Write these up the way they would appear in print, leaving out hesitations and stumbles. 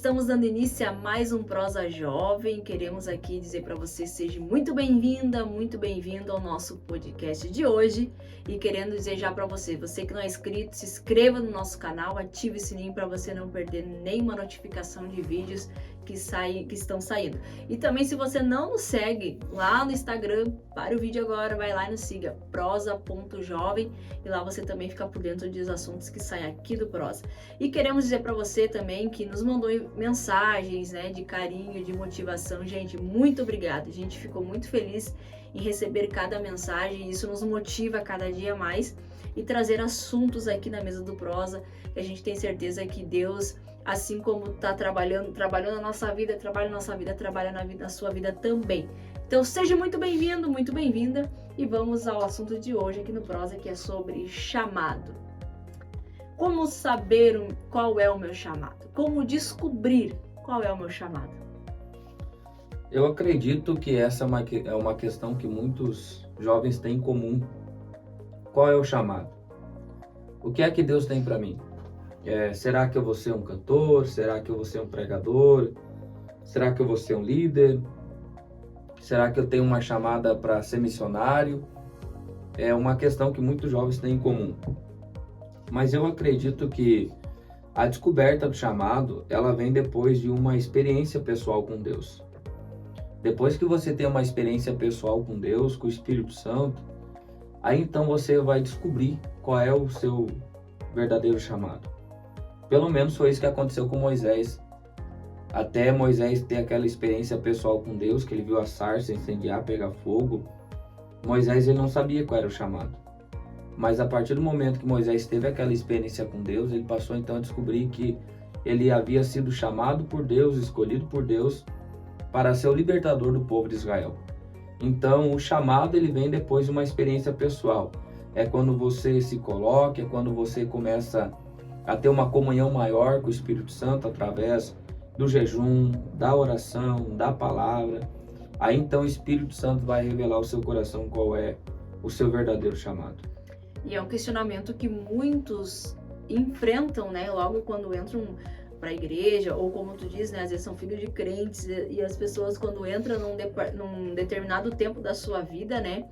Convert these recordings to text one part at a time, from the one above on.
estamos dando início a mais um Prosa Jovem. Queremos aqui dizer para você, seja muito bem-vinda, muito bem-vindo ao nosso podcast de hoje. E querendo desejar para você, você que não é inscrito, se inscreva no nosso canal, ative o sininho para você não perder nenhuma notificação de vídeos que estão saindo. E também, se você não nos segue lá no Instagram, para o vídeo agora, vai lá e nos siga, prosa.jovem, e lá você também fica por dentro dos assuntos que saem aqui do Prosa. E queremos dizer para você também que nos mandou mensagens, né, de carinho, de motivação. Gente, muito obrigada. A gente ficou muito feliz em receber cada mensagem. Isso nos motiva a cada dia mais e trazer assuntos aqui na mesa do Prosa, que a gente tem certeza que Deus, assim como está trabalhando na nossa vida, trabalha na sua vida também. Então seja muito bem-vindo, muito bem-vinda, e vamos ao assunto de hoje aqui no Prosa, que é sobre chamado. Como saber qual é o meu chamado? Como descobrir qual é o meu chamado? Eu acredito que essa é uma questão que muitos jovens têm em comum. Qual é o chamado? O que é que Deus tem para mim? Será que eu vou ser um cantor? Será que eu vou ser um pregador? Será que eu vou ser um líder? Será que eu tenho uma chamada para ser missionário? É uma questão que muitos jovens têm em comum. Mas eu acredito que a descoberta do chamado, ela vem depois de uma experiência pessoal com Deus. Depois que você tem uma experiência pessoal com Deus, com o Espírito Santo, aí então você vai descobrir qual é o seu verdadeiro chamado. Pelo menos foi isso que aconteceu com Moisés. Até Moisés ter aquela experiência pessoal com Deus, que ele viu a sarça incendiar, pegar fogo, Moisés ele não sabia qual era o chamado. Mas a partir do momento que Moisés teve aquela experiência com Deus, ele passou então a descobrir que ele havia sido chamado por Deus, escolhido por Deus, para ser o libertador do povo de Israel. Então o chamado ele vem depois de uma experiência pessoal. É quando você se coloca, é quando você começa a ter uma comunhão maior com o Espírito Santo através do jejum, da oração, da palavra. Aí então o Espírito Santo vai revelar ao seu coração qual é o seu verdadeiro chamado. E é um questionamento que muitos enfrentam, né, logo quando entram para a igreja, ou como tu diz, né, às vezes são filhos de crentes, e as pessoas quando entram num determinado tempo da sua vida, né,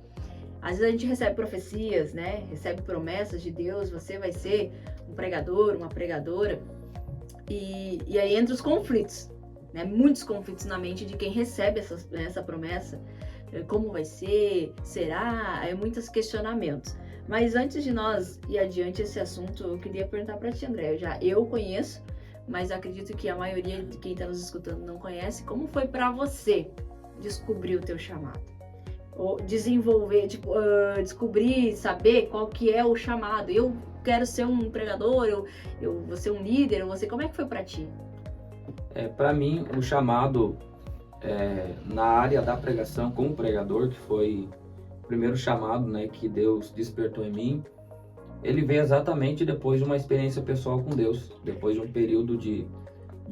às vezes a gente recebe profecias, né, recebe promessas de Deus, você vai ser um pregador, uma pregadora, e aí entra os conflitos, né, muitos conflitos na mente de quem recebe essa promessa, como vai ser, será, aí muitos questionamentos. Mas antes de nós ir adiante esse assunto, eu queria perguntar para ti, André, eu conheço, mas acredito que a maioria de quem está nos escutando não conhece. Como foi para você descobrir o teu chamado? Ou desenvolver, descobrir, saber qual que é o chamado? Eu quero ser um pregador, eu vou ser um líder, como é que foi para ti? Para mim, o chamado na área da pregação como pregador, que foi o primeiro chamado, né, que Deus despertou em mim, ele veio exatamente depois de uma experiência pessoal com Deus, depois de um período de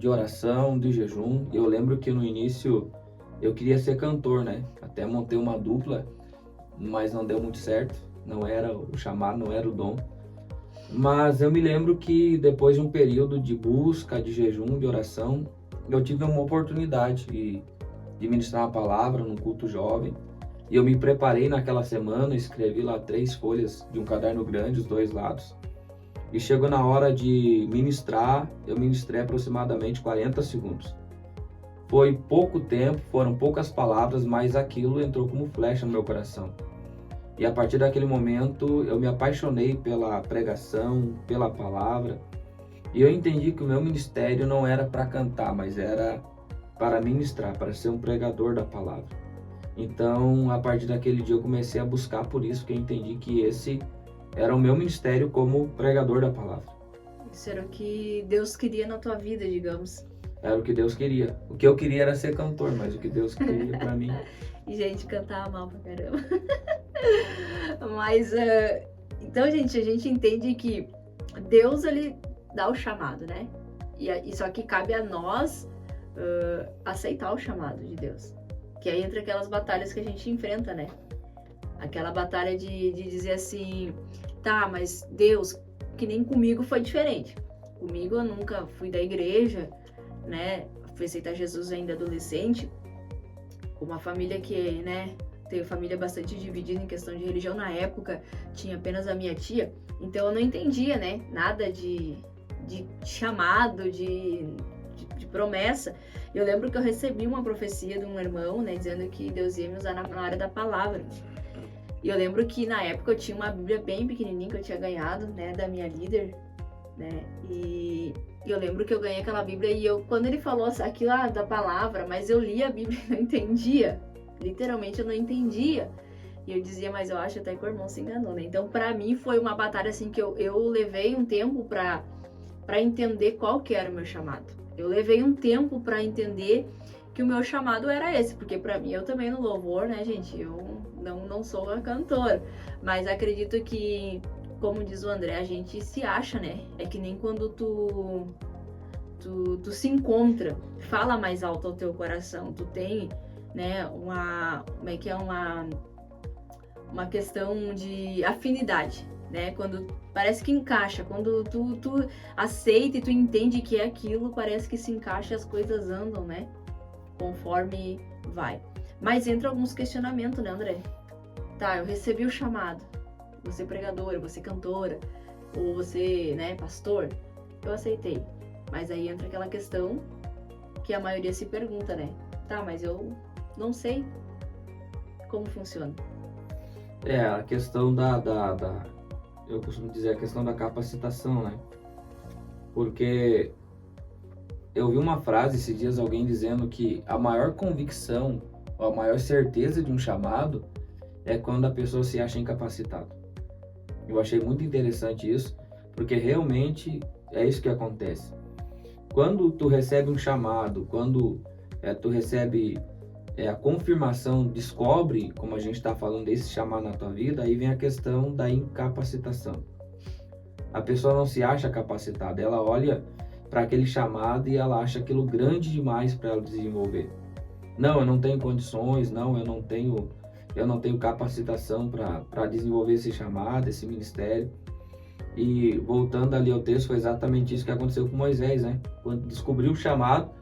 oração, de jejum. Eu lembro que no início eu queria ser cantor, né? Até montei uma dupla, mas não deu muito certo. Não era o chamado, não era o dom. Mas eu me lembro que depois de um período de busca, de jejum, de oração, eu tive uma oportunidade de ministrar uma palavra num culto jovem. E eu me preparei naquela semana, escrevi lá 3 folhas de um caderno grande, os 2 lados. E chegou na hora de ministrar, eu ministrei aproximadamente 40 segundos. Foi pouco tempo, foram poucas palavras, mas aquilo entrou como flecha no meu coração. E a partir daquele momento, eu me apaixonei pela pregação, pela palavra. E eu entendi que o meu ministério não era para cantar, mas era para ministrar, para ser um pregador da palavra. Então, a partir daquele dia eu comecei a buscar por isso, que eu entendi que esse era o meu ministério como pregador da palavra. Isso era o que Deus queria na tua vida, digamos. Era o que Deus queria. O que eu queria era ser cantor, mas o que Deus queria pra mim... E, gente, cantar mal pra caramba. Mas, então, gente, a gente entende que Deus, ele dá o chamado, né? E só que cabe a nós aceitar o chamado de Deus. Que aí entra aquelas batalhas que a gente enfrenta, né? Aquela batalha de dizer assim, tá, mas Deus, que nem comigo foi diferente. Comigo eu nunca fui da igreja, né, fui aceitar Jesus ainda adolescente, com uma família que, né, teve família bastante dividida em questão de religião. Na época, tinha apenas a minha tia, então eu não entendia, né, nada de chamado, de promessa. Eu lembro que eu recebi uma profecia de um irmão, né, dizendo que Deus ia me usar na área da palavra. E eu lembro que na época eu tinha uma Bíblia bem pequenininha que eu tinha ganhado, né, da minha líder, né, e eu lembro que eu ganhei aquela Bíblia e quando ele falou aquilo da palavra, mas eu li a Bíblia e não entendia, literalmente eu não entendia. E eu dizia, mas eu acho até que o irmão se enganou, né? Então, pra mim, foi uma batalha, assim, que eu levei um tempo pra entender qual que era o meu chamado. Eu levei um tempo pra entender que o meu chamado era esse, porque pra mim, eu também no louvor, né, gente, eu não sou uma cantora, mas acredito que, como diz o André, a gente se acha, né? É que nem quando tu se encontra, fala mais alto ao teu coração, tu tem, né, uma questão de afinidade, né? Quando parece que encaixa, quando tu aceita e tu entende que é aquilo, parece que se encaixa e as coisas andam, né? Conforme vai. Mas entra alguns questionamentos, né, André? Tá, eu recebi o chamado. Você pregadora, você cantora, ou você, né, pastor. Eu aceitei. Mas aí entra aquela questão que a maioria se pergunta, né? Tá, mas eu não sei como funciona. A questão eu costumo dizer, a questão da capacitação, né? Porque eu vi uma frase esses dias, alguém dizendo que a maior convicção, ou a maior certeza de um chamado é quando a pessoa se acha incapacitada. Eu achei muito interessante isso, porque realmente é isso que acontece. Quando tu recebe um chamado, quando tu recebe a confirmação, descobre, como a gente está falando desse chamado na tua vida, aí vem a questão da incapacitação. A pessoa não se acha capacitada, ela olha para aquele chamado e ela acha aquilo grande demais para ela desenvolver. Não, eu não tenho condições, não, eu não tenho capacitação para desenvolver esse chamado, esse ministério. E voltando ali ao texto, foi exatamente isso que aconteceu com Moisés, né? Quando descobriu o chamado,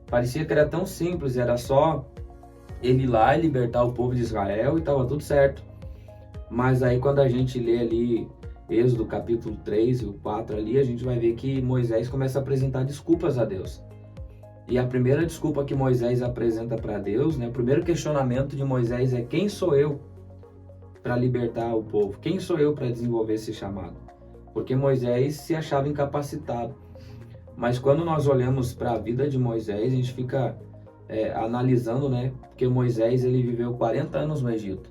parecia que era tão simples, era só ele ir lá e libertar o povo de Israel e estava tudo certo. Mas aí quando a gente lê ali Êxodo capítulo 3 e o 4 ali, a gente vai ver que Moisés começa a apresentar desculpas a Deus. E a primeira desculpa que Moisés apresenta para Deus, né, o primeiro questionamento de Moisés é: quem sou eu para libertar o povo? Quem sou eu para desenvolver esse chamado? Porque Moisés se achava incapacitado. Mas quando nós olhamos para a vida de Moisés, a gente fica analisando, né? Porque Moisés ele viveu 40 anos no Egito.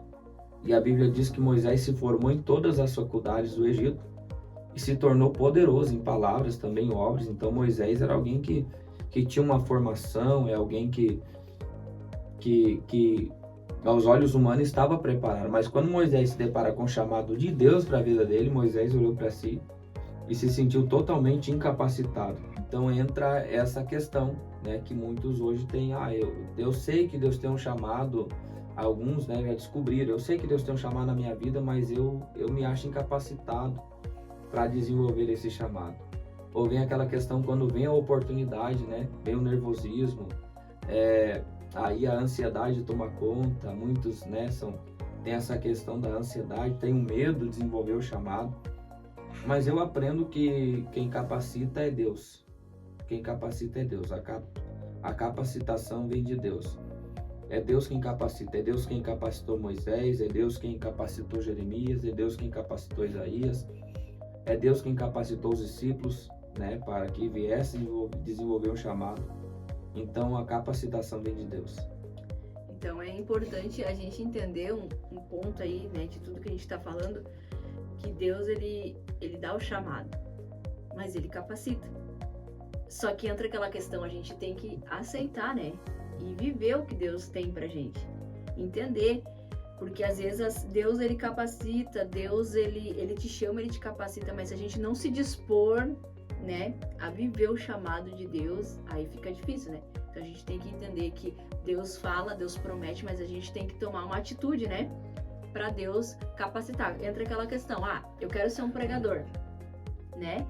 E a Bíblia diz que Moisés se formou em todas as faculdades do Egito e se tornou poderoso em palavras, também em obras. Então Moisés era alguém que tinha uma formação, é alguém que aos olhos humanos estava preparado. Mas quando Moisés se depara com o chamado de Deus para a vida dele, Moisés olhou para si e se sentiu totalmente incapacitado. Então entra essa questão, né, que muitos hoje têm. Eu sei que Deus tem um chamado, alguns, né, já descobriram, eu sei que Deus tem um chamado na minha vida, mas eu me acho incapacitado para desenvolver esse chamado. Ou vem aquela questão quando vem a oportunidade, né, vem o nervosismo, aí a ansiedade toma conta, muitos, né, tem essa questão da ansiedade, tem o medo de desenvolver o chamado. Mas eu aprendo que quem capacita é Deus. Quem capacita é Deus. A capacitação vem de Deus. É Deus quem capacita. É Deus quem capacitou Moisés. É Deus quem capacitou Jeremias. É Deus quem capacitou Isaías. É Deus quem capacitou os discípulos, né, para que viessem desenvolver um chamado. Então a capacitação vem de Deus. Então é importante a gente entender um ponto aí, né, de tudo que a gente está falando, que Deus ele dá o chamado, mas ele capacita. Só que entra aquela questão, a gente tem que aceitar, né, e viver o que Deus tem pra gente, entender, porque às vezes Deus ele capacita, Deus ele te chama, ele te capacita, mas se a gente não se dispor, né, a viver o chamado de Deus, aí fica difícil, né? Então a gente tem que entender que Deus fala, Deus promete, mas a gente tem que tomar uma atitude, né, para Deus capacitar. Entra aquela questão, eu quero ser um pregador, né?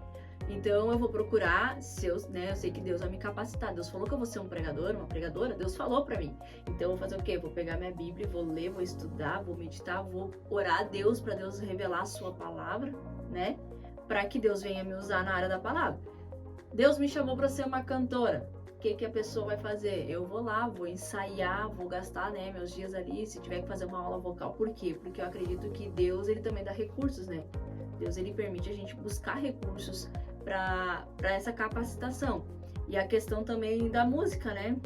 Então eu vou procurar, eu sei que Deus vai me capacitar. Deus falou que eu vou ser um pregador, uma pregadora, Deus falou para mim. Então eu vou fazer o quê? Vou pegar minha Bíblia, vou ler, vou estudar, vou meditar, vou orar a Deus para Deus revelar a sua palavra, né? Para que Deus venha me usar na área da palavra. Deus me chamou para ser uma cantora. O que a pessoa vai fazer? Eu vou lá, vou ensaiar, vou gastar, né, meus dias ali, se tiver que fazer uma aula vocal. Por quê? Porque eu acredito que Deus, ele também dá recursos, né? Deus, ele permite a gente buscar recursos para essa capacitação. E a questão também da música, né?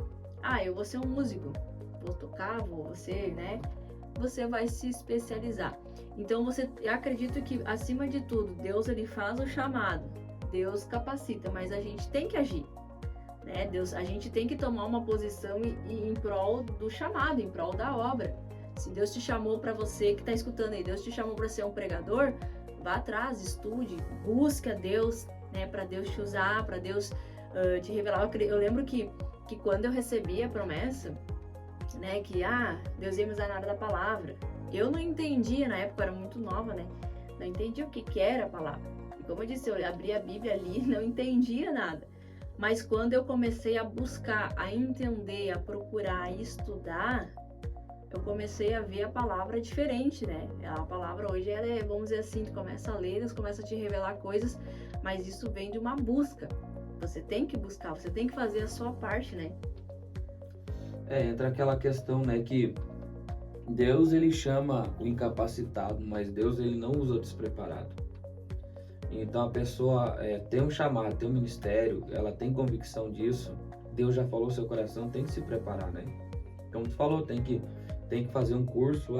Eu vou ser um músico, vou tocar, vou ser, né? Você vai se especializar. Então, eu acredito que, acima de tudo, Deus, ele faz o chamado, Deus capacita, mas a gente tem que agir, né? A gente tem que tomar uma posição em prol do chamado, em prol da obra. Se Deus te chamou para você que está escutando aí, Deus te chamou para ser um pregador, vá atrás, estude, busque a Deus, né? Para Deus te usar, para Deus te revelar. Eu lembro que quando eu recebi a promessa, né? Que Deus ia me usar na área da palavra. Eu não entendia, na época eu era muito nova, né? Não entendia o que era a palavra. E como eu disse, eu abri a Bíblia ali, não entendia nada. Mas quando eu comecei a buscar, a entender, a procurar, a estudar, eu comecei a ver a palavra diferente, né? A palavra hoje, ela é, vamos dizer assim, tu começa a ler, Deus começa a te revelar coisas, mas isso vem de uma busca. Você tem que buscar, você tem que fazer a sua parte, né? Entra aquela questão, né, que Deus, ele chama o incapacitado, mas Deus, ele não usa o despreparado. Então a pessoa tem um chamado, tem um ministério, ela tem convicção disso, Deus já falou no seu coração, tem que se preparar, né? Como tu falou, tem que fazer um curso,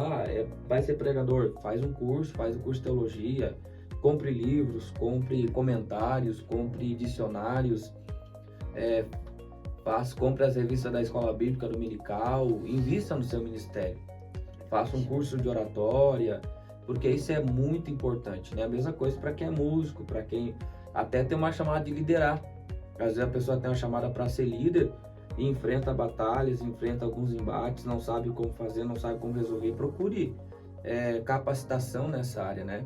vai ser pregador, faz o curso de teologia, compre livros, compre comentários, compre dicionários, compre as revistas da Escola Bíblica Dominical, invista no seu ministério, faça um curso de oratória, porque isso é muito importante, né? A mesma coisa para quem é músico, para quem até tem uma chamada de liderar. Às vezes a pessoa tem uma chamada para ser líder e enfrenta batalhas, enfrenta alguns embates, não sabe como fazer, não sabe como resolver. Procure capacitação nessa área, né?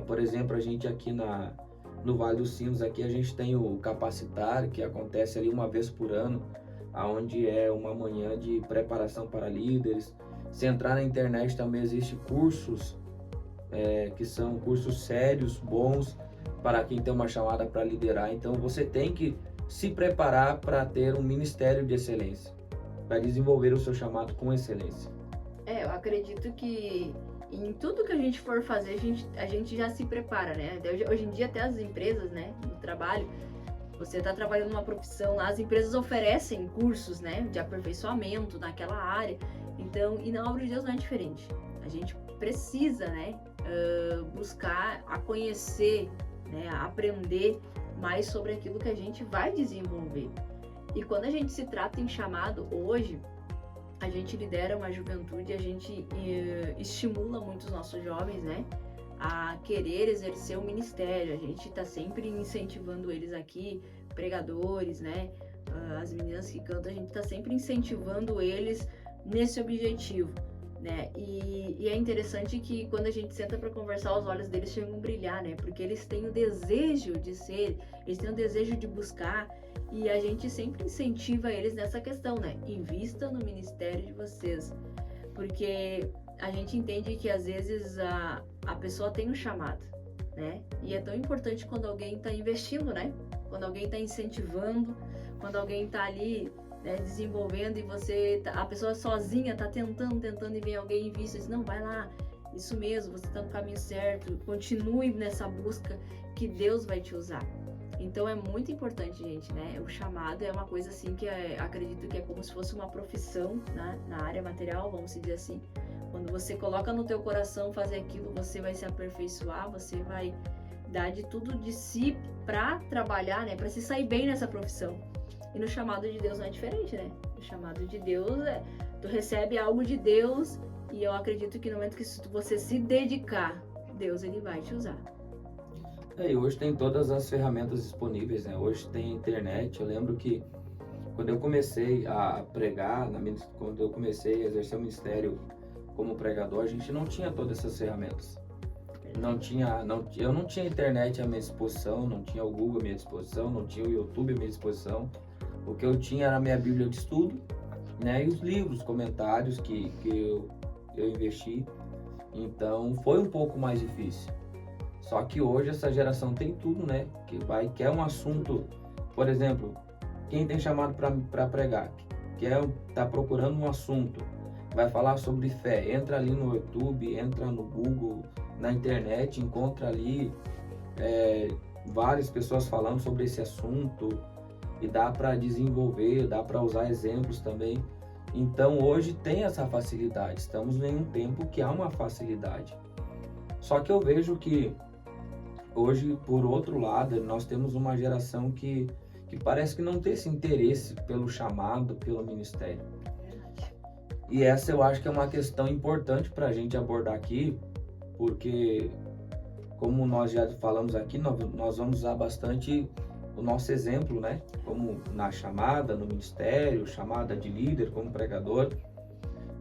Por exemplo, a gente aqui no Vale dos Sinos, aqui a gente tem o Capacitar, que acontece ali uma vez por ano, onde é uma manhã de preparação para líderes. Se entrar na internet também existe cursos, que são cursos sérios, bons, para quem tem uma chamada para liderar. Então você tem que se preparar para ter um ministério de excelência, para desenvolver o seu chamado com excelência. Eu acredito que em tudo que a gente for fazer, a gente já se prepara, né? Hoje em dia até as empresas, né, no trabalho, você está trabalhando numa profissão lá, as empresas oferecem cursos, né, de aperfeiçoamento naquela área. Então, e na obra de Deus não é diferente. A gente precisa, né, buscar a conhecer, né, a aprender mais sobre aquilo que a gente vai desenvolver. E quando a gente se trata em chamado hoje, a gente lidera uma juventude, a gente estimula muitos nossos jovens, né, a querer exercer o ministério. A gente está sempre incentivando eles aqui, pregadores, né, as meninas que cantam, a gente está sempre incentivando eles nesse objetivo, né? E é interessante que quando a gente senta para conversar, os olhos deles chegam a brilhar, né? Porque eles têm o desejo de ser, eles têm o desejo de buscar, e a gente sempre incentiva eles nessa questão, né? Invista no ministério de vocês, porque a gente entende que às vezes a pessoa tem um chamado, né? E é tão importante quando alguém está investindo, né? Quando alguém está incentivando, quando alguém está ali, né, desenvolvendo, e a pessoa sozinha está tentando e vem alguém e invista e diz, não, vai lá, isso mesmo, você está no caminho certo, continue nessa busca que Deus vai te usar. Então é muito importante, gente, né? O chamado é uma coisa assim que acredito que é como se fosse uma profissão, né, na área material, vamos dizer assim. Quando você coloca no teu coração fazer aquilo, você vai se aperfeiçoar, você vai dar de tudo de si para trabalhar, né, para se sair bem nessa profissão. E no chamado de Deus não é diferente, né? No chamado de Deus, tu recebe algo de Deus, e eu acredito que no momento que você se dedicar, Deus, ele vai te usar. E hoje tem todas as ferramentas disponíveis, né? Hoje tem internet. Eu lembro que quando eu comecei a pregar, quando eu comecei a exercer o ministério como pregador, a gente não tinha todas essas ferramentas. Eu não tinha internet à minha disposição, não tinha o Google à minha disposição, não tinha o YouTube à minha disposição. O que eu tinha era a minha Bíblia de estudo, né, e os livros, comentários que eu investi. Então foi um pouco mais difícil. Só que hoje essa geração tem tudo, né? Quer um assunto, por exemplo, quem tem chamado para pregar, tá procurando um assunto, vai falar sobre fé, entra ali no YouTube, entra no Google, na internet, encontra ali várias pessoas falando sobre esse assunto e dá para desenvolver, dá para usar exemplos também. Então hoje tem essa facilidade, estamos em um tempo que há uma facilidade. Só que eu vejo que hoje, por outro lado, nós temos uma geração que parece que não tem esse interesse pelo chamado, pelo ministério. E essa eu acho que é uma questão importante para a gente abordar aqui, porque, como nós já falamos aqui, nós vamos usar bastante o nosso exemplo, né? Como na chamada, no ministério, chamada de líder, como pregador.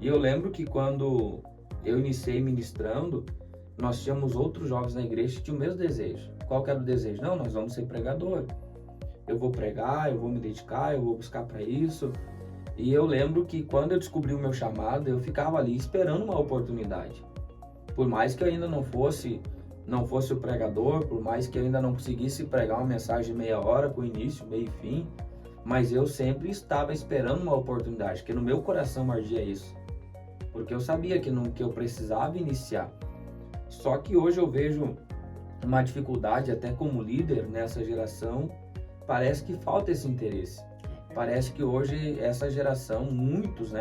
E eu lembro que quando eu iniciei ministrando, nós tínhamos outros jovens na igreja que tinham o mesmo desejo. Qual que era o desejo? Não, nós vamos ser pregador. Eu vou pregar, eu vou me dedicar, eu vou buscar para isso. E eu lembro que quando eu descobri o meu chamado, eu ficava ali esperando uma oportunidade. Por mais que eu ainda não fosse o pregador, por mais que eu ainda não conseguisse pregar uma mensagem de meia hora com início, meio e fim, mas eu sempre estava esperando uma oportunidade, porque no meu coração ardia isso. Porque eu sabia que eu precisava iniciar. Só que hoje eu vejo uma dificuldade, até como líder nessa geração, parece que falta esse interesse. Parece que hoje essa geração, muitos,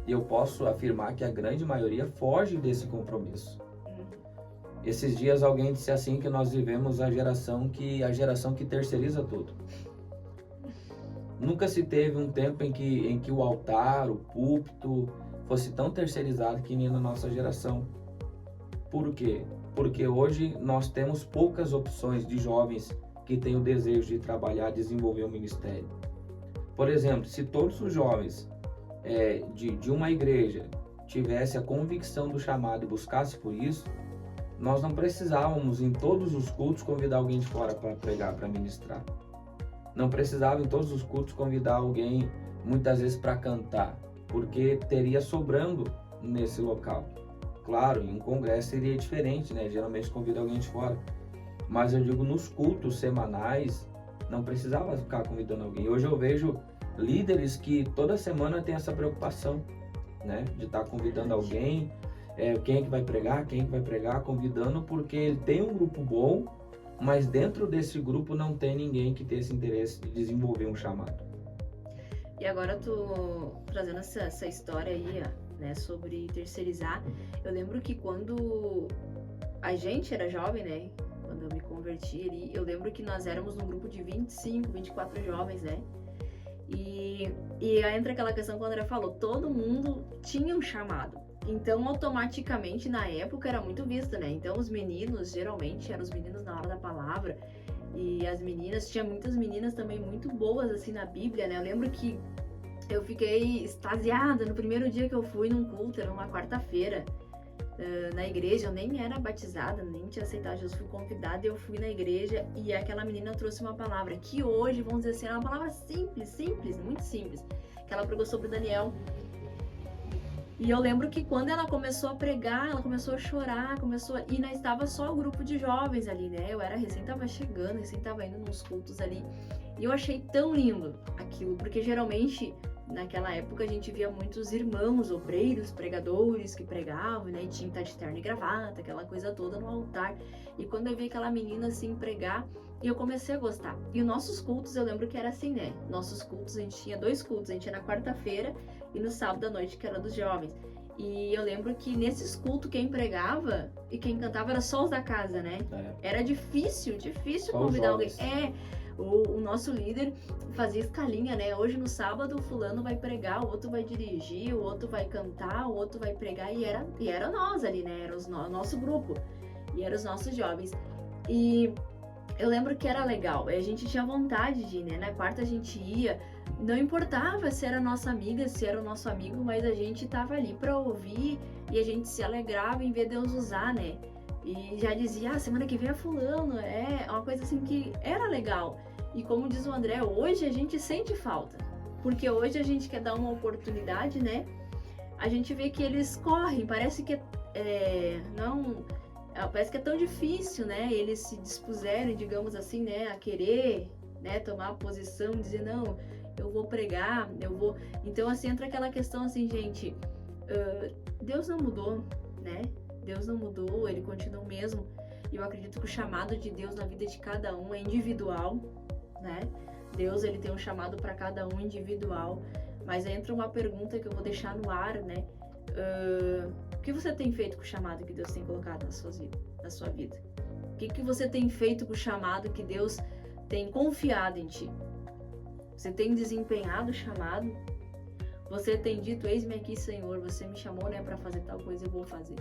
e eu posso afirmar que a grande maioria foge desse compromisso. Esses dias alguém disse assim que nós vivemos a geração que terceiriza tudo. Nunca se teve um tempo em que o altar, o púlpito fosse tão terceirizado que nem na nossa geração. Por quê? Porque hoje nós temos poucas opções de jovens que têm o desejo de trabalhar, desenvolver um ministério. Por exemplo, se todos os jovens de uma igreja tivesse a convicção do chamado e buscasse por isso, nós não precisávamos em todos os cultos convidar alguém de fora para pregar, para ministrar. Não precisava em todos os cultos convidar alguém, muitas vezes, para cantar, porque teria sobrando nesse local. Claro, em um congresso seria diferente, né? Geralmente convida alguém de fora. Mas eu digo, nos cultos semanais, não precisava ficar convidando alguém. Hoje eu vejo líderes que toda semana tem essa preocupação, né? De estar convidando alguém, quem é que vai pregar, convidando, porque ele tem um grupo bom, mas dentro desse grupo não tem ninguém que tenha esse interesse de desenvolver um chamado. E agora tu trazendo essa história aí, né, sobre terceirizar, eu lembro que quando a gente era jovem, né, quando eu me converti ali, eu lembro que nós éramos num grupo de 25, 24 jovens, né, e aí entra aquela questão que o André falou, todo mundo tinha um chamado, então automaticamente na época era muito visto, né, então os meninos, geralmente eram os meninos na hora da palavra, e as meninas, tinha muitas meninas também muito boas assim na Bíblia, né, eu lembro que eu fiquei extasiada no primeiro dia que eu fui num culto, era uma quarta-feira, na igreja. Eu nem era batizada, nem tinha aceitado Jesus, fui convidada e eu fui na igreja e aquela menina trouxe uma palavra que hoje, vamos dizer assim, é uma palavra simples, muito simples, que ela pregou sobre Daniel. E eu lembro que quando ela começou a pregar, ela começou a chorar, e não estava só o grupo de jovens ali, né? Eu tava chegando, recém tava indo nos cultos ali. E eu achei tão lindo aquilo, porque geralmente naquela época a gente via muitos irmãos, obreiros, pregadores que pregavam, né? E tinha que estar de terno e gravata, aquela coisa toda no altar. E quando eu vi aquela menina assim pregar, eu comecei a gostar. E os nossos cultos, eu lembro que era assim, né? Nossos cultos, a gente tinha 2 cultos, a gente ia na quarta-feira e no sábado à noite, que era dos jovens. E eu lembro que nesses cultos quem pregava e quem cantava era só os da casa, né? Era difícil só convidar alguém. O nosso líder fazia escalinha, né? Hoje no sábado o fulano vai pregar, o outro vai dirigir, o outro vai cantar, o outro vai pregar e era nós ali, né? Era o nosso grupo e eram os nossos jovens. E eu lembro que era legal, a gente tinha vontade de ir, né? Na quarta a gente ia, não importava se era nossa amiga, se era o nosso amigo, mas a gente tava ali pra ouvir e a gente se alegrava em ver Deus usar, né? E já dizia, semana que vem é fulano, é uma coisa assim que era legal. E como diz o André, hoje a gente sente falta, porque hoje a gente quer dar uma oportunidade, né? A gente vê que eles correm, parece que parece que é tão difícil, né? Eles se dispuserem, digamos assim, né, a querer, né, tomar a posição, dizer, não, eu vou pregar, eu vou... Então, assim, entra aquela questão assim, gente, Deus não mudou, né? Deus não mudou, Ele continua o mesmo. E eu acredito que o chamado de Deus na vida de cada um é individual, né? Deus, Ele tem um chamado para cada um individual. Mas entra uma pergunta que eu vou deixar no ar, né? O que você tem feito com o chamado que Deus tem colocado na sua vida? O que você tem feito com o chamado que Deus tem confiado em ti? Você tem desempenhado o chamado? Você tem dito, eis-me aqui, Senhor, você me chamou, né, para fazer tal coisa, eu vou fazer.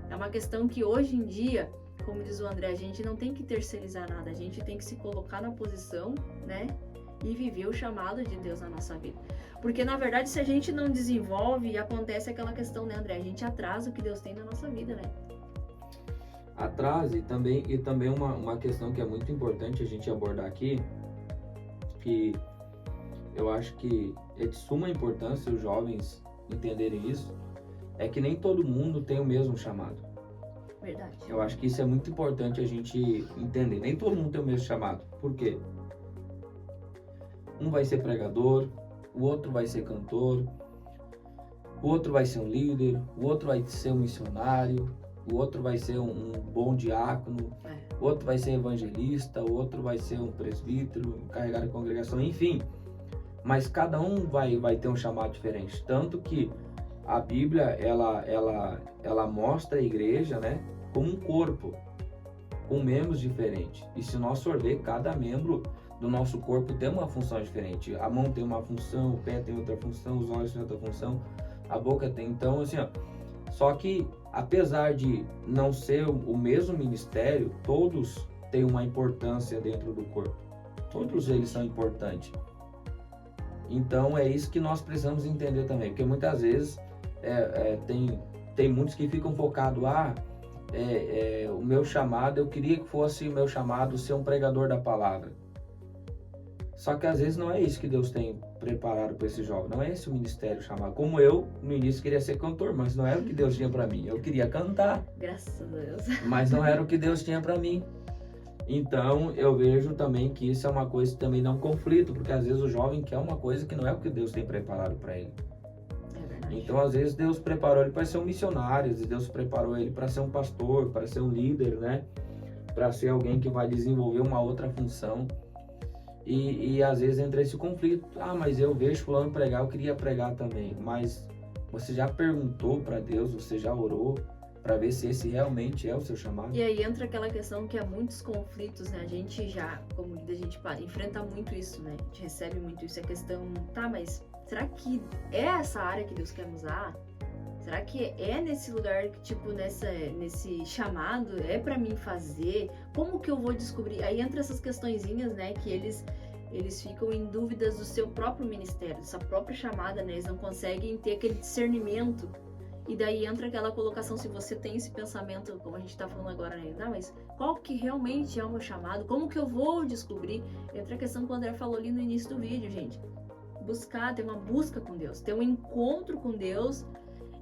É uma questão que hoje em dia, como diz o André, a gente não tem que terceirizar nada, a gente tem que se colocar na posição, né, e viver o chamado de Deus na nossa vida. Porque, na verdade, se a gente não desenvolve, acontece aquela questão, né, André? A gente atrasa o que Deus tem na nossa vida, né? Atrasa e também uma questão que é muito importante a gente abordar aqui, que eu acho que é de suma importância os jovens entenderem isso, é que nem todo mundo tem o mesmo chamado. Verdade. Eu acho que isso é muito importante a gente entender. Nem todo mundo tem o mesmo chamado. Por quê? Um vai ser pregador, o outro vai ser cantor, o outro vai ser um líder, o outro vai ser um missionário, o outro vai ser um bom diácono, o outro vai ser evangelista, o outro vai ser um presbítero, carregar a congregação, enfim. Mas cada um vai ter um chamado diferente. Tanto que a Bíblia, ela mostra a igreja, né, como um corpo, com membros diferentes. E se nós for ver, cada membro do nosso corpo tem uma função diferente. A mão tem uma função, o pé tem outra função, os olhos têm outra função, a boca tem. Então, assim, ó, só que apesar de não ser o mesmo ministério, todos têm uma importância dentro do corpo. Todos eles são importantes. Então, é isso que nós precisamos entender também, porque muitas vezes tem muitos que ficam focados, o meu chamado, eu queria que fosse o meu chamado ser um pregador da palavra. Só que às vezes não é isso que Deus tem preparado para esse jovem, não é esse o ministério chamado. Como eu, no início, queria ser cantor, mas não era o que Deus tinha para mim. Eu queria cantar. Graças a Deus. Mas não era o que Deus tinha para mim. Então, eu vejo também que isso é uma coisa que também dá um conflito, porque às vezes o jovem quer uma coisa que não é o que Deus tem preparado para ele. É verdade. Então, às vezes, Deus preparou ele para ser um missionário, às vezes Deus preparou ele para ser um pastor, para ser um líder, né? Para ser alguém que vai desenvolver uma outra função. E às vezes entra esse conflito. Mas eu vejo fulano pregar, eu queria pregar também. Mas você já perguntou para Deus, você já orou para ver se esse realmente é o seu chamado? E aí entra aquela questão que há muitos conflitos, né? A gente já, como líder, a gente enfrenta muito isso, né? A gente recebe muito isso. A questão, mas será que é essa área que Deus quer me usar? Será que é nesse lugar, tipo, nesse chamado, é para mim fazer? Como que eu vou descobrir? Aí entra essas questõezinhas, né, que eles ficam em dúvidas do seu próprio ministério, dessa própria chamada, né? Eles não conseguem ter aquele discernimento. E daí entra aquela colocação, se você tem esse pensamento, como a gente tá falando agora, né? Mas qual que realmente é o meu chamado? Como que eu vou descobrir? Entra a questão que o André falou ali no início do vídeo, gente. Ter uma busca com Deus, ter um encontro com Deus.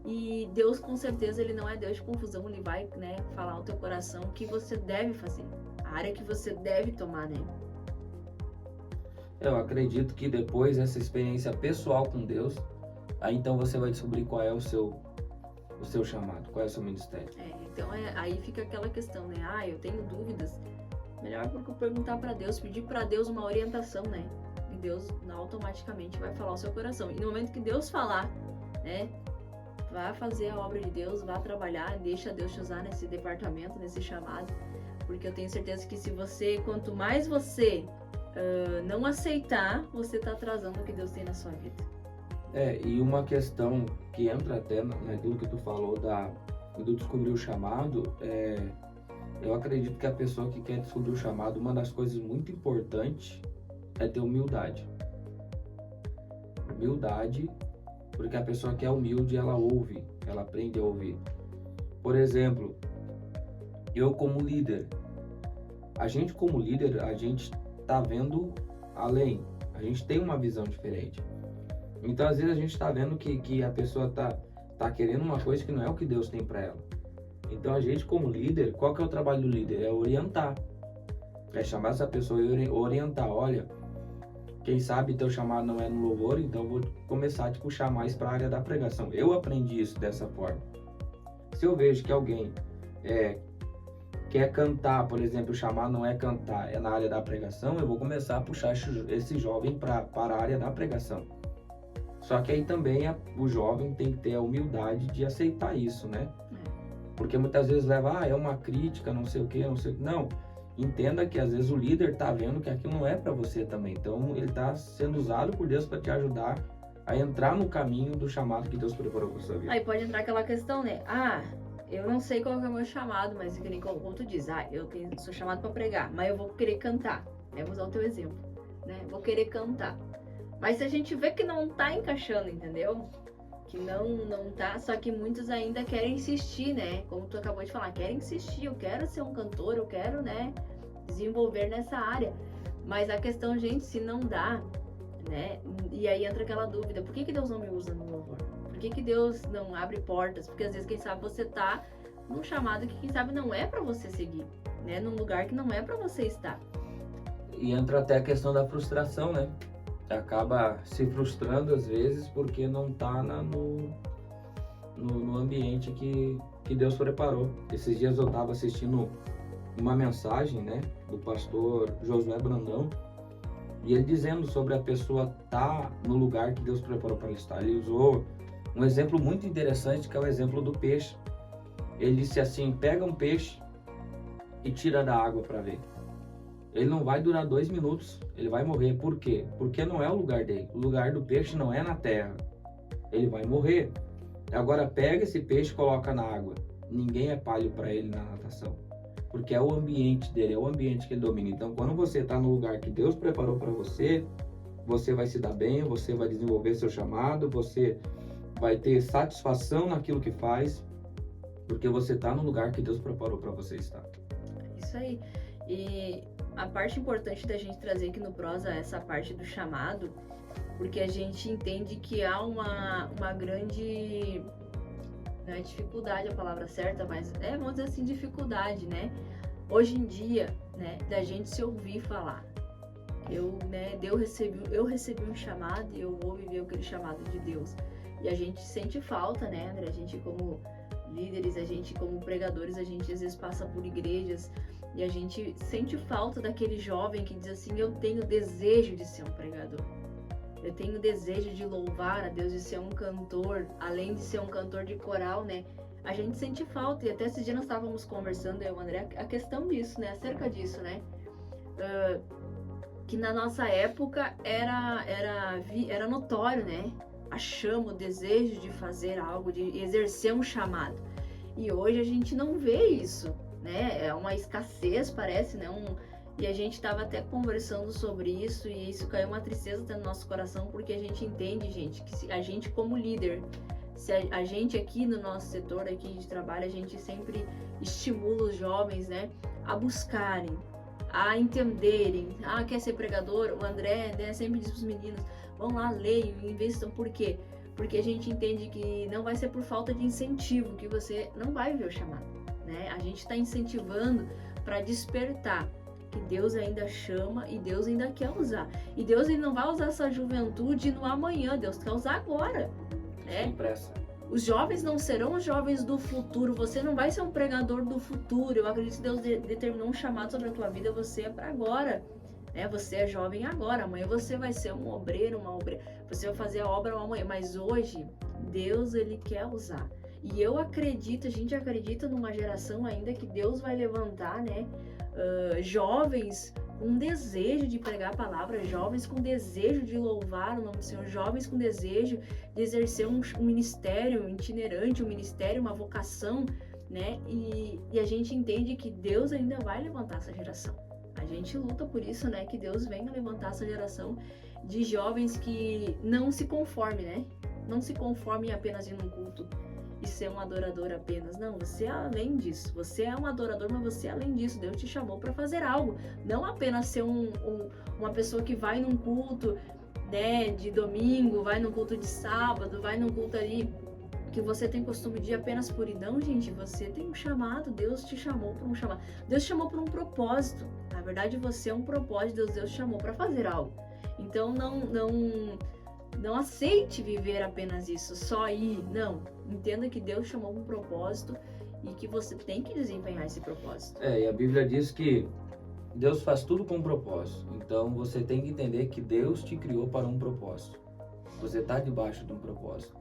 E Deus, com certeza, Ele não é Deus de confusão. Ele vai, né, falar ao teu coração o que você deve fazer, a área que você deve tomar, né? Eu acredito que depois dessa experiência pessoal com Deus, aí então você vai descobrir qual é o seu chamado, qual é o seu ministério. Então aí fica aquela questão, né? Eu tenho dúvidas. Melhor porque perguntar para Deus, pedir para Deus uma orientação, né? E Deus automaticamente vai falar ao seu coração. E no momento que Deus falar, né? Vá fazer a obra de Deus, vá trabalhar, deixa Deus te usar nesse departamento, nesse chamado, porque eu tenho certeza que quanto mais você não aceitar, você está atrasando o que Deus tem na sua vida. E uma questão que entra até naquilo que tu falou do descobrir o chamado, eu acredito que a pessoa que quer descobrir o chamado, uma das coisas muito importantes é ter humildade. Humildade. Porque a pessoa que é humilde, ela ouve, ela aprende a ouvir. Por exemplo, eu como líder. A gente como líder, a gente tá vendo além. A gente tem uma visão diferente. Então, às vezes, a gente tá vendo que a pessoa tá querendo uma coisa que não é o que Deus tem para ela. Então, a gente como líder, qual que é o trabalho do líder? É orientar. É chamar essa pessoa e orientar. Olha, quem sabe teu chamado não é no louvor, então eu vou começar a te puxar mais para a área da pregação. Eu aprendi isso dessa forma. Se eu vejo que alguém quer cantar, por exemplo, o chamado não é cantar, é na área da pregação, eu vou começar a puxar esse jovem para a área da pregação. Só que aí também o jovem tem que ter a humildade de aceitar isso, né? Porque muitas vezes leva, é uma crítica, não sei o que, não sei o que. Não, entenda que às vezes o líder tá vendo que aquilo não é para você também. Então ele tá sendo usado por Deus para te ajudar a entrar no caminho do chamado que Deus preparou para sua vida. Aí pode entrar aquela questão, né? Eu não sei qual é o meu chamado, mas que nem como tu diz, sou chamado para pregar, mas eu vou querer cantar. Vou usar o teu exemplo, né? Vou querer cantar. Mas se a gente vê que não tá encaixando, entendeu? Que não tá, só que muitos ainda querem insistir, né? Como tu acabou de falar, querem insistir, eu quero ser um cantor, eu quero, né, desenvolver nessa área. Mas a questão, gente, se não dá, né? E aí entra aquela dúvida, por que Deus não me usa no louvor? Por que Deus não abre portas? Porque às vezes, quem sabe, você tá num chamado que, quem sabe, não é para você seguir, né? Num lugar que não é para você estar. E entra até a questão da frustração, né? Acaba se frustrando às vezes porque não tá no ambiente que Deus preparou. Esses dias eu estava assistindo uma mensagem, né, do pastor Josué Brandão, e ele dizendo sobre a pessoa estar no lugar que Deus preparou para ele estar. Ele usou um exemplo muito interessante, que é o exemplo do peixe. Ele disse assim, pega um peixe e tira da água para ver. Ele não vai durar 2 minutos, ele vai morrer. Por quê? Porque não é o lugar dele. O lugar do peixe não é na terra. Ele vai morrer. Agora pega esse peixe e coloca na água. Ninguém é palho para ele na natação. Porque é o ambiente dele, é o ambiente que ele domina. Então, quando você está no lugar que Deus preparou para você, você vai se dar bem, você vai desenvolver seu chamado, você vai ter satisfação naquilo que faz, porque você está no lugar que Deus preparou para você estar. Isso aí. E a parte importante da gente trazer aqui no Prosa é essa parte do chamado, porque a gente entende que há uma grande, não é dificuldade a palavra certa, mas vamos dizer assim, dificuldade, né? Hoje em dia, né, da gente se ouvir falar. Eu recebi um chamado e eu vou viver aquele chamado de Deus. E a gente sente falta, né, André? A gente como líderes, a gente como pregadores, a gente às vezes passa por igrejas e a gente sente falta daquele jovem que diz assim, eu tenho desejo de ser um pregador. Eu tenho desejo de louvar a Deus, de ser um cantor, além de ser um cantor de coral, né? A gente sente falta, e até esses dias nós estávamos conversando, eu e o André, a questão disso, né? Acerca disso, né? Que na nossa época era notório, né? A chama, o desejo de fazer algo, de exercer um chamado. E hoje a gente não vê isso, né? É uma escassez, parece, né? E a gente estava até conversando sobre isso e isso caiu uma tristeza no nosso coração, porque a gente entende, gente, que se a gente como líder, se a gente aqui no nosso setor aqui de trabalho, a gente sempre estimula os jovens, né, a buscarem, a entenderem. Quer ser pregador? O André, né, sempre diz para os meninos, vão lá, leiam, investam. Por quê? Porque a gente entende que não vai ser por falta de incentivo que você não vai ver o chamado, né? A gente está incentivando para despertar que Deus ainda chama e Deus ainda quer usar. E Deus ele não vai usar essa juventude no amanhã, Deus quer usar agora, né? Sem pressa. Os jovens não serão os jovens do futuro, você não vai ser um pregador do futuro. Eu acredito que Deus determinou um chamado sobre a tua vida, você é para agora, né? Você é jovem agora, amanhã você vai ser um obreiro, uma obreira, você vai fazer a obra amanhã, mas hoje Deus ele quer usar. E eu acredito, a gente acredita numa geração ainda que Deus vai levantar, né? Jovens com desejo de pregar a palavra, jovens com desejo de louvar o nome do Senhor, jovens com desejo de exercer um ministério itinerante, um ministério, uma vocação, né? E a gente entende que Deus ainda vai levantar essa geração. A gente luta por isso, né? Que Deus venha levantar essa geração de jovens que não se conformem, né? Não se conformem apenas em um culto. e ser um adorador apenas. Não, você é além disso. Você é um adorador, mas você é além disso. Deus te chamou para fazer algo. Não apenas ser uma pessoa que vai num culto, né, de domingo, vai num culto de sábado, vai num culto ali que você tem costume de ir apenas por ir. Não, gente, você tem um chamado. Deus te chamou para um chamado. Deus te chamou para um propósito. Na verdade, você é um propósito. Deus te chamou para fazer algo. Então, não aceite viver apenas isso, só ir. Não. Entenda que Deus chamou para um propósito e que você tem que desempenhar esse propósito. E a Bíblia diz que Deus faz tudo com um propósito. Então você tem que entender que Deus te criou para um propósito. Você está debaixo de um propósito.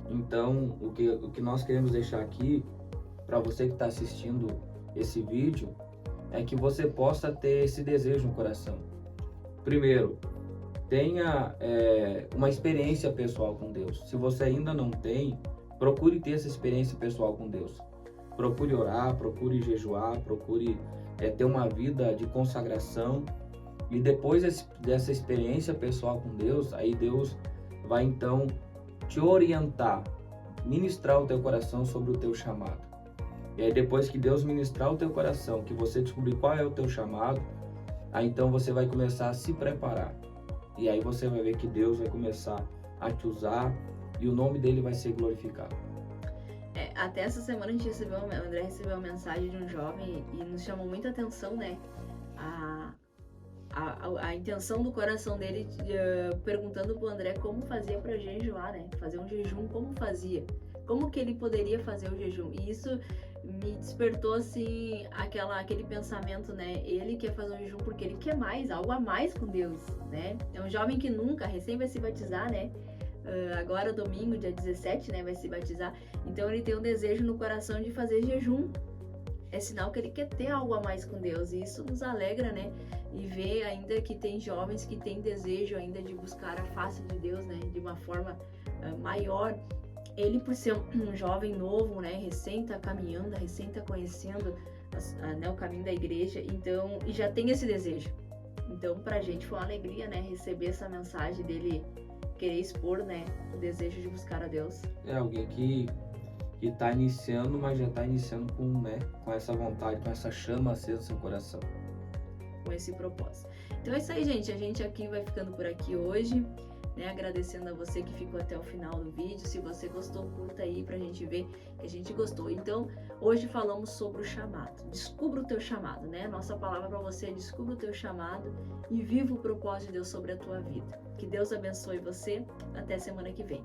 Então o que nós queremos deixar aqui para você que está assistindo esse vídeo é que você possa ter esse desejo no coração. Primeiro, tenha uma experiência pessoal com Deus. Se você ainda não tem, procure ter essa experiência pessoal com Deus. Procure orar, procure jejuar, procure ter uma vida de consagração. E depois dessa experiência pessoal com Deus, aí Deus vai então te orientar, ministrar o teu coração sobre o teu chamado. E aí depois que Deus ministrar o teu coração, que você descobrir qual é o teu chamado, aí então você vai começar a se preparar. E aí você vai ver que Deus vai começar a te usar e o nome dele vai ser glorificado. Até essa semana o André recebeu uma mensagem de um jovem e nos chamou muita atenção, né? A intenção do coração dele, perguntando pro André como fazia para jejuar, né? Fazer um jejum, como fazia? Como que ele poderia fazer o jejum? E isso me despertou, assim, aquele pensamento, né? Ele quer fazer um jejum porque ele quer mais, algo a mais com Deus, né? É um jovem que nunca, recém vai se batizar, né? Agora, domingo, dia 17, né? Vai se batizar. Então, ele tem um desejo no coração de fazer jejum. É sinal que ele quer ter algo a mais com Deus. E isso nos alegra, né? E ver ainda que tem jovens que têm desejo ainda de buscar a face de Deus, né? De uma forma maior. Ele, por ser um jovem novo, né, recém tá caminhando, recém tá conhecendo né, o caminho da igreja, então, e já tem esse desejo. Então, pra gente foi uma alegria, né, receber essa mensagem dele querer expor, né, o desejo de buscar a Deus. É alguém que tá iniciando, mas já tá iniciando com essa vontade, com essa chama acesa no seu coração. Com esse propósito. Então é isso aí, gente. A gente aqui vai ficando por aqui hoje. Né, agradecendo a você que ficou até o final do vídeo. Se você gostou, curta aí pra gente ver que a gente gostou. Então, hoje falamos sobre o chamado. Descubra o teu chamado, né? Nossa palavra para você é: descubra o teu chamado e viva o propósito de Deus sobre a tua vida. Que Deus abençoe você. Até semana que vem.